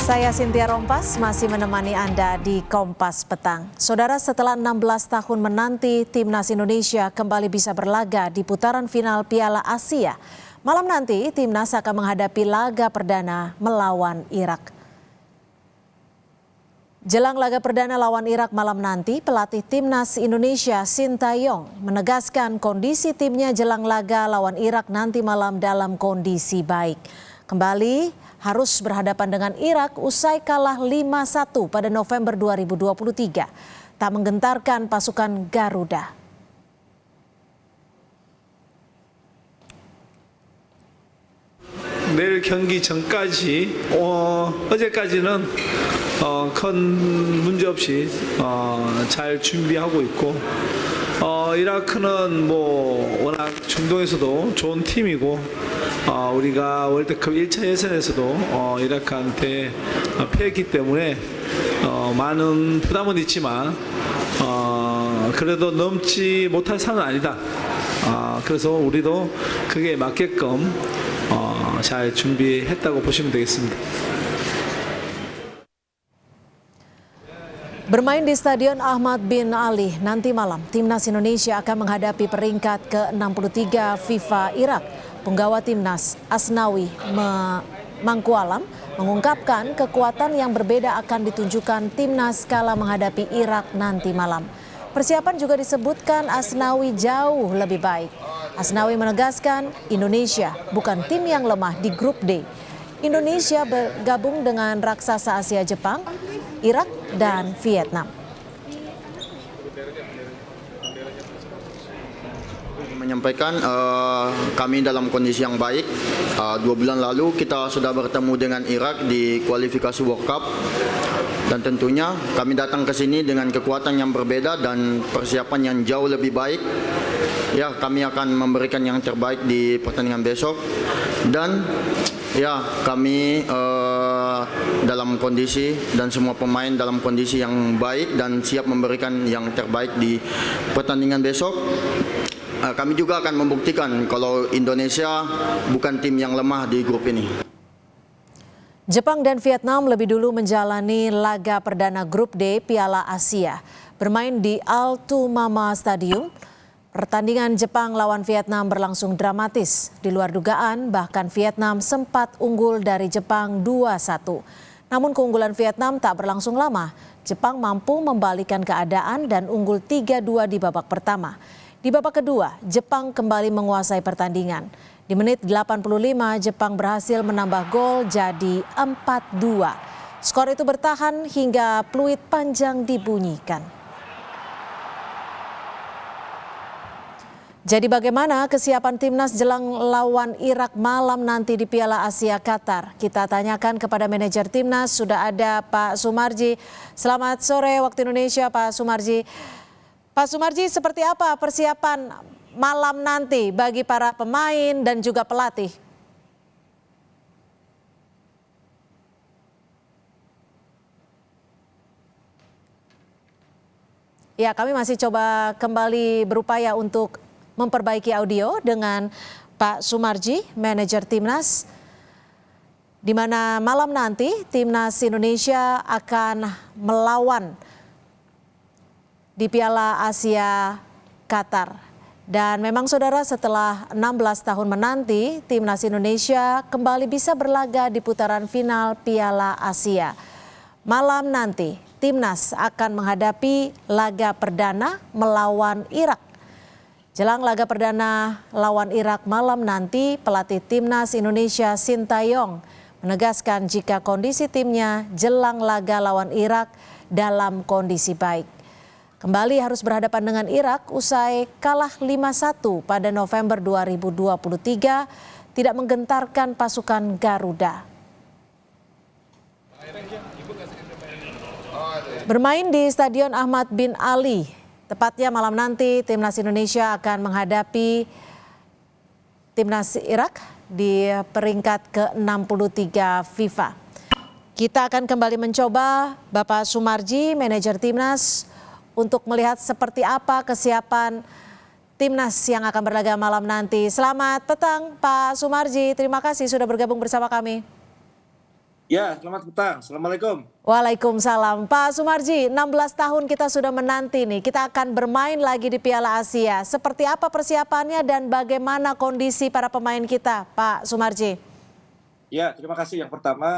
Saya Cynthia Rompas masih menemani Anda di Kompas Petang. Saudara, setelah 16 tahun menanti, Timnas Indonesia kembali bisa berlaga di putaran final Piala Asia. Malam nanti, Timnas akan menghadapi laga perdana melawan Irak. Jelang laga perdana lawan Irak malam nanti, pelatih Timnas Indonesia Sintayong menegaskan kondisi timnya jelang laga lawan Irak nanti malam dalam kondisi baik. Kembali harus berhadapan dengan Irak usai kalah 5-1 pada November 2023. Tak menggentarkan pasukan Garuda. 내일 경기 전까지 어제까지는 큰 문제 없이 잘 준비하고 있고 이라크는 뭐 워낙 중동에서도 좋은 팀이고 우리가 월드컵 1차 예선에서도 이라크한테 패했기 때문에 많은 부담은 있지만 그래도 넘지 못할 상은 아니다. 그래서 우리도 그게 맞게끔 잘 준비했다고 보시면 되겠습니다. Bermain di Stadion Ahmad bin Ali nanti malam, Timnas Indonesia akan menghadapi peringkat ke-63 FIFA Irak. Penggawa Timnas Asnawi Mangkualam mengungkapkan kekuatan yang berbeda akan ditunjukkan Timnas kala menghadapi Irak nanti malam. Persiapan juga disebutkan Asnawi jauh lebih baik. Asnawi menegaskan Indonesia bukan tim yang lemah di grup D. Indonesia bergabung dengan raksasa Asia Jepang, Irak, dan Vietnam. Menyampaikan kami dalam kondisi yang baik. 2 bulan lalu kita sudah bertemu dengan Irak di kualifikasi World Cup. Dan tentunya kami datang ke sini dengan kekuatan yang berbeda dan persiapan yang jauh lebih baik. Ya, kami akan memberikan yang terbaik di pertandingan besok. Dan ya, kami dalam kondisi dan semua pemain dalam kondisi yang baik dan siap memberikan yang terbaik di pertandingan besok. Kami juga akan membuktikan kalau Indonesia bukan tim yang lemah di grup ini. Jepang dan Vietnam lebih dulu menjalani laga perdana grup D Piala Asia. Bermain di Altumama Stadium, pertandingan Jepang lawan Vietnam berlangsung dramatis. Di luar dugaan, bahkan Vietnam sempat unggul dari Jepang 2-1. Namun keunggulan Vietnam tak berlangsung lama. Jepang mampu membalikan keadaan dan unggul 3-2 di babak pertama. Di babak kedua, Jepang kembali menguasai pertandingan. Di menit 85, Jepang berhasil menambah gol jadi 4-2. Skor itu bertahan hingga peluit panjang dibunyikan. Jadi bagaimana kesiapan Timnas jelang lawan Irak malam nanti di Piala Asia Qatar? Kita tanyakan kepada manajer Timnas, sudah ada Pak Sumarji. Selamat sore waktu Indonesia, Pak Sumarji. Pak Sumarji, seperti apa persiapan malam nanti bagi para pemain dan juga pelatih? Ya, kami masih coba kembali berupaya untuk memperbaiki audio dengan Pak Sumarji, manajer Timnas, di mana malam nanti Timnas Indonesia akan melawan di Piala Asia Qatar. Dan memang saudara, setelah 16 tahun menanti, Timnas Indonesia kembali bisa berlaga di putaran final Piala Asia. Malam nanti, Timnas akan menghadapi laga perdana melawan Irak. Jelang laga perdana lawan Irak malam nanti, pelatih Timnas Indonesia Sintayong menegaskan jika kondisi timnya jelang laga lawan Irak dalam kondisi baik. Kembali harus berhadapan dengan Irak usai kalah 5-1 pada November 2023, tidak menggentarkan pasukan Garuda. Bermain di Stadion Ahmad bin Ali, tepatnya malam nanti Timnas Indonesia akan menghadapi Timnas Irak di peringkat ke-63 FIFA. Kita akan kembali mencoba Bapak Sumarji, manajer Timnas, untuk melihat seperti apa kesiapan Timnas yang akan berlaga malam nanti. Selamat petang Pak Sumarji, terima kasih sudah bergabung bersama kami. Ya, selamat petang. Assalamualaikum. Waalaikumsalam. Pak Sumarji, 16 tahun kita sudah menanti nih. Kita akan bermain lagi di Piala Asia. Seperti apa persiapannya dan bagaimana kondisi para pemain kita, Pak Sumarji? Ya, terima kasih. Yang pertama,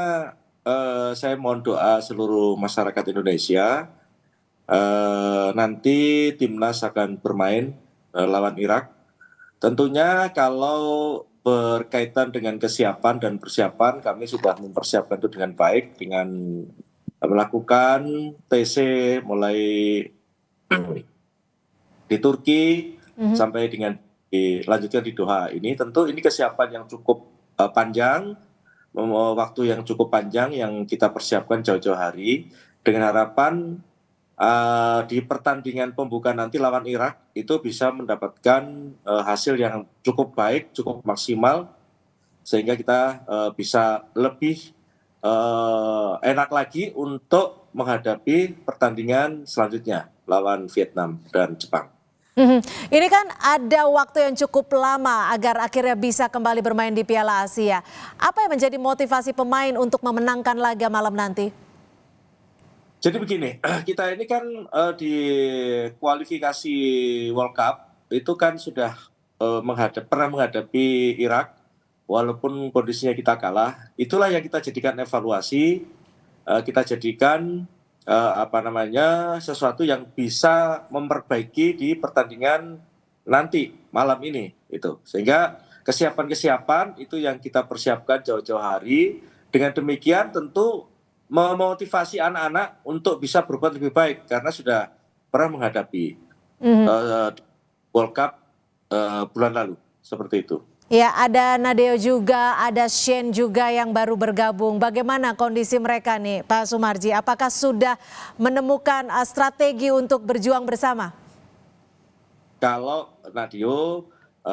saya mohon doa seluruh masyarakat Indonesia. Nanti timnas akan bermain lawan Irak. Tentunya kalau berkaitan dengan kesiapan dan persiapan, kami sudah mempersiapkan itu dengan baik dengan melakukan TC mulai di Turki sampai dengan dilanjutkan di Doha. Ini tentu ini kesiapan yang cukup panjang, waktu yang cukup panjang yang kita persiapkan jauh-jauh hari dengan harapan di pertandingan pembuka nanti lawan Irak itu bisa mendapatkan hasil yang cukup baik, cukup maksimal sehingga kita bisa lebih enak lagi untuk menghadapi pertandingan selanjutnya lawan Vietnam dan Jepang. Ini kan ada waktu yang cukup lama agar akhirnya bisa kembali bermain di Piala Asia. Apa yang menjadi motivasi pemain untuk memenangkan laga malam nanti? Jadi begini, kita ini kan di kualifikasi World Cup itu kan sudah pernah menghadapi Irak, walaupun kondisinya kita kalah. Itulah yang kita jadikan evaluasi, kita jadikan sesuatu yang bisa memperbaiki di pertandingan nanti malam ini, itu. Sehingga kesiapan-kesiapan itu yang kita persiapkan jauh-jauh hari. Dengan demikian tentu memotivasi anak-anak untuk bisa berbuat lebih baik karena sudah pernah menghadapi World Cup bulan lalu seperti itu. Ya, ada Nadeo juga, ada Shane juga yang baru bergabung. Bagaimana kondisi mereka nih, Pak Sumarji? Apakah sudah menemukan strategi untuk berjuang bersama? Kalau Nadeo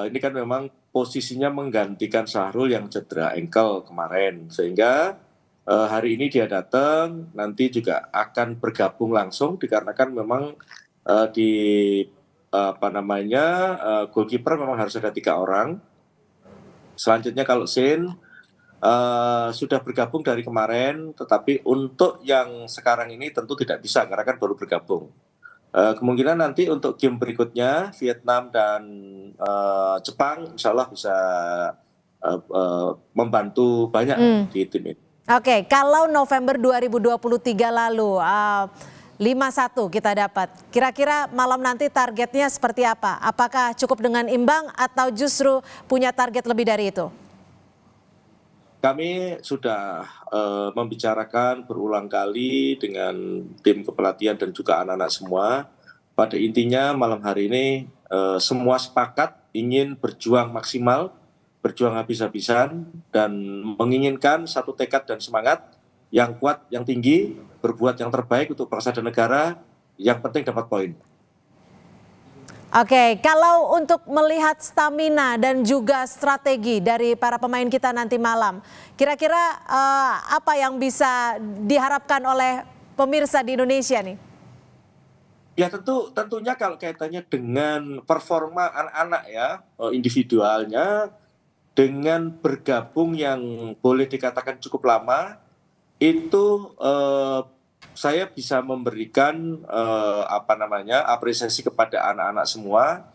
ini kan memang posisinya menggantikan Syahrul yang cedera ankle kemarin, sehingga hari ini dia datang, nanti juga akan bergabung langsung dikarenakan memang goalkeeper memang harus ada 3 orang. Selanjutnya kalau Shane sudah bergabung dari kemarin, tetapi untuk yang sekarang ini tentu tidak bisa karena kan baru bergabung. Kemungkinan nanti untuk game berikutnya Vietnam dan Jepang insya Allah bisa membantu banyak di tim ini. Oke, kalau November 2023 lalu 5-1 kita dapat. Kira-kira malam nanti targetnya seperti apa? Apakah cukup dengan imbang atau justru punya target lebih dari itu? Kami sudah membicarakan berulang kali dengan tim kepelatihan dan juga anak-anak semua. Pada intinya malam hari ini semua sepakat ingin berjuang maksimal, berjuang habis-habisan dan menginginkan satu tekad dan semangat yang kuat, yang tinggi, berbuat yang terbaik untuk bangsa dan negara, yang penting dapat poin. Oke, kalau untuk melihat stamina dan juga strategi dari para pemain kita nanti malam, kira-kira apa yang bisa diharapkan oleh pemirsa di Indonesia nih? Ya tentunya kalau kaitannya dengan performa anak-anak ya, individualnya, dengan bergabung yang boleh dikatakan cukup lama, itu saya bisa memberikan apresiasi kepada anak-anak semua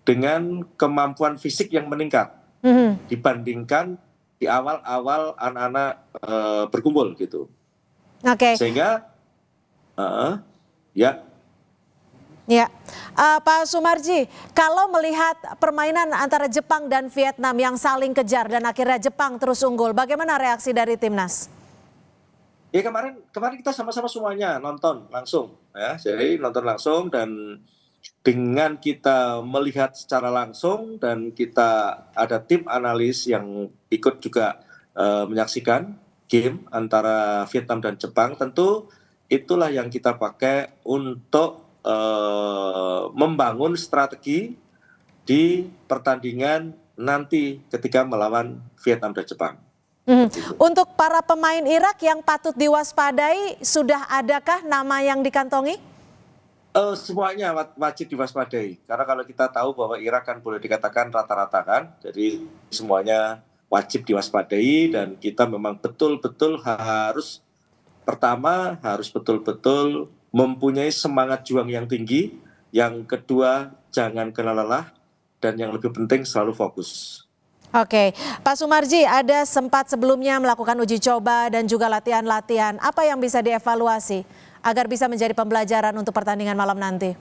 dengan kemampuan fisik yang meningkat dibandingkan di awal-awal anak-anak berkumpul gitu. Oke. Sehingga ya. Ya, Pak Sumarji, kalau melihat permainan antara Jepang dan Vietnam yang saling kejar dan akhirnya Jepang terus unggul, bagaimana reaksi dari timnas? Ya kemarin kita sama-sama semuanya nonton langsung ya, jadi nonton langsung dan dengan kita melihat secara langsung dan kita ada tim analis yang ikut juga menyaksikan game antara Vietnam dan Jepang, tentu itulah yang kita pakai untuk membangun strategi di pertandingan nanti ketika melawan Vietnam dan Jepang. Untuk para pemain Irak yang patut diwaspadai, sudah adakah nama yang dikantongi? Semuanya wajib diwaspadai, karena kalau kita tahu bahwa Irak kan boleh dikatakan rata-rata kan, jadi semuanya wajib diwaspadai, dan kita memang betul-betul harus betul-betul mempunyai semangat juang yang tinggi, yang kedua jangan kena lelah, dan yang lebih penting selalu fokus. Oke, Pak Sumarji, ada sempat sebelumnya melakukan uji coba dan juga latihan-latihan. Apa yang bisa dievaluasi agar bisa menjadi pembelajaran untuk pertandingan malam nanti?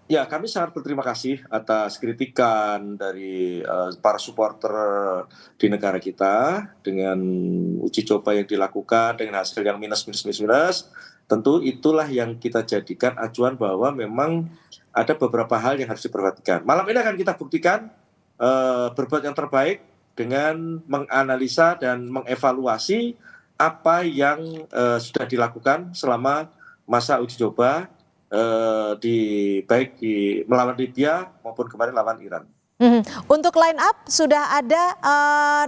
Ya, kami sangat berterima kasih atas kritikan dari para supporter di negara kita dengan uji coba yang dilakukan dengan hasil yang minus. Tentu itulah yang kita jadikan acuan bahwa memang ada beberapa hal yang harus diperhatikan. Malam ini akan kita buktikan berbuat yang terbaik dengan menganalisa dan mengevaluasi apa yang sudah dilakukan selama masa uji coba baik di melawan Libya maupun kemarin lawan Iran. Untuk line up sudah ada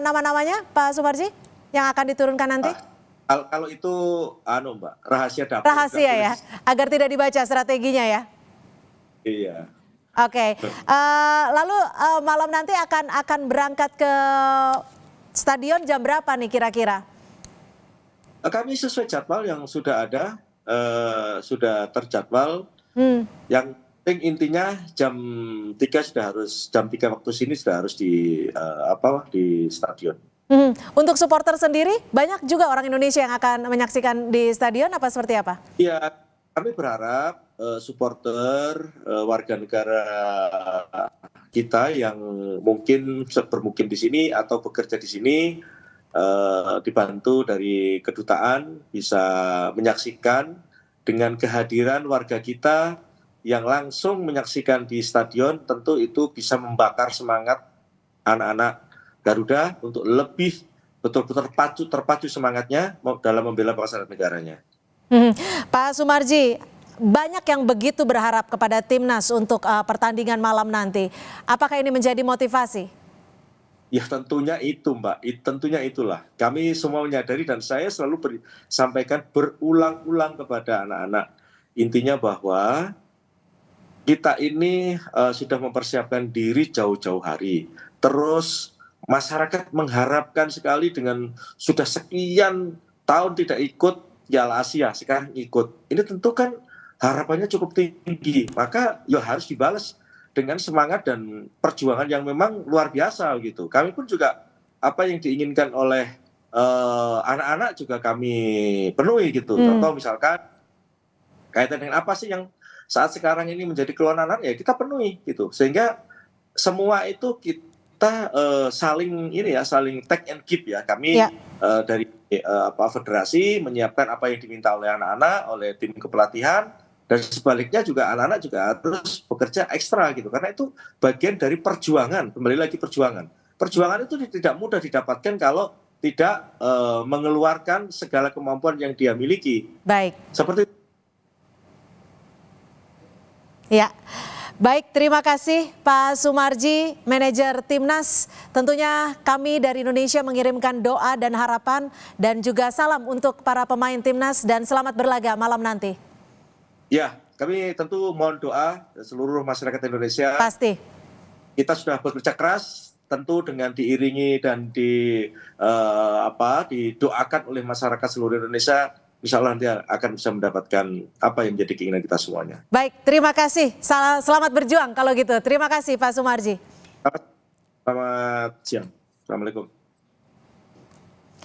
nama-namanya Pak Sumarji yang akan diturunkan nanti? Kalau itu Mbak, rahasia dapur. Rahasia ya, agar tidak dibaca strateginya ya. Iya. Oke, lalu malam nanti akan berangkat ke stadion jam berapa nih kira-kira? Kami sesuai jadwal yang sudah ada, sudah terjadwal. Yang penting intinya jam 3 waktu sini sudah harus di stadion. Untuk supporter sendiri banyak juga orang Indonesia yang akan menyaksikan di stadion, apa seperti apa? Iya, kami berharap supporter warga negara kita yang mungkin bermukim di sini atau bekerja di sini dibantu dari kedutaan bisa menyaksikan dengan kehadiran warga kita yang langsung menyaksikan di stadion. Tentu itu bisa membakar semangat anak-anak Garuda untuk lebih betul-betul terpacu semangatnya dalam membela bangsa dan negaranya. Pak Sumarji, banyak yang begitu berharap kepada timnas untuk pertandingan malam nanti. Apakah ini menjadi motivasi? Ya tentunya itu Mbak, tentunya itulah. Kami semua menyadari dan saya selalu sampaikan berulang-ulang kepada anak-anak. Intinya bahwa kita ini sudah mempersiapkan diri jauh-jauh hari. Terus masyarakat mengharapkan sekali dengan sudah sekian tahun tidak ikut Piala Asia, sekarang ikut. Ini tentu kan harapannya cukup tinggi, maka ya harus dibalas dengan semangat dan perjuangan yang memang luar biasa gitu. Kami pun juga apa yang diinginkan oleh anak-anak juga kami penuhi gitu. Contoh misalkan kaitan dengan apa sih yang saat sekarang ini menjadi keluhan anak, ya kita penuhi gitu. Sehingga semua itu kita saling take and give ya. Kami dari federasi menyiapkan apa yang diminta oleh anak-anak, oleh tim kepelatihan, dan sebaliknya juga anak-anak juga harus bekerja ekstra gitu, karena itu bagian dari perjuangan. Kembali lagi perjuangan itu tidak mudah didapatkan kalau tidak mengeluarkan segala kemampuan yang dia miliki. Baik. Seperti ya. Baik, terima kasih Pak Sumarji, manajer Timnas. Tentunya kami dari Indonesia mengirimkan doa dan harapan dan juga salam untuk para pemain Timnas dan selamat berlaga malam nanti. Ya, kami tentu mohon doa seluruh masyarakat Indonesia. Pasti. Kita sudah bekerja keras, tentu dengan diiringi dan didoakan oleh masyarakat seluruh Indonesia. Insya Allah nanti akan bisa mendapatkan apa yang menjadi keinginan kita semuanya. Baik, terima kasih. Selamat berjuang kalau gitu. Terima kasih Pak Sumarji. Selamat siang. Assalamualaikum.